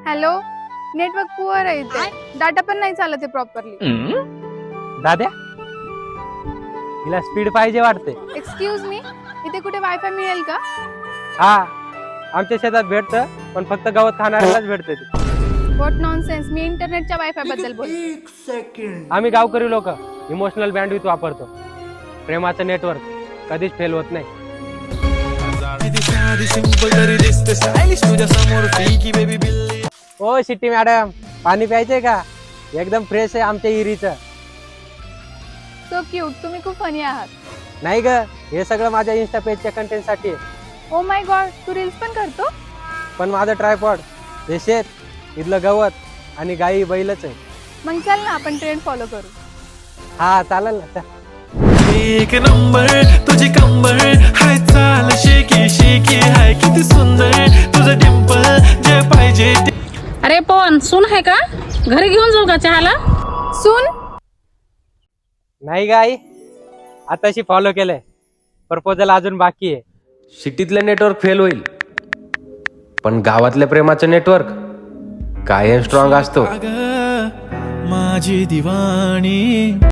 Hello, network poor आहे इथे. Data पण नाही चालत आहे प्रॉपरली. दाद्या, हिला स्पीड पाहिजे वाटते. एक्सक्यूज मी, इथे कुठे वायफाय मिळेल का? हा, आमच्या शेतात भेटतं, पण फक्त गवत खाणाऱ्यालाच भेटते ते. What nonsense. मी इंटरनेटच्या वायफाय बद्दल बोलते. आम्ही गावकरी लोक इमोशनल बँडविथ वापरतो. प्रेमाचं नेटवर्क कधीच फेल होत नाही. ओ शिट्टी मॅडम, पाणी प्यायचंय का? एकदम फ्रेश आहे आमच्या इरीचं. So cute. तुम्ही खूप फनी आहात. नाही ग, हे सगळं माझ्या इन्स्टा पेजच्या कंटेंट साठी आहे. Oh my God, Tu reels पण करतो? पण माझं ट्रायपॉड, हे शेत, इथलं गवत आणि गाई बैलच आहे. मग चल ना, आपण ट्रेंड फॉलो करू. हा चालेल ना. एक नंबर तुझी कंबर हाय, चाल शेकी शेकी हाय, किती सुंदर तुझं डिंपल जे पाहिजे ते. अरे पवन, सून आहे का? घरी घेऊन जाऊ का चहाला? सून? नाही गाई, आताशी फॉलो केलंय. प्रपोजल अजून बाकी आहे. सिटीतलं नेटवर्क फेल होईल, पण गावातल्या प्रेमाचं नेटवर्क कायम स्ट्रॉंग असतो. अगं माझी दिवाणी.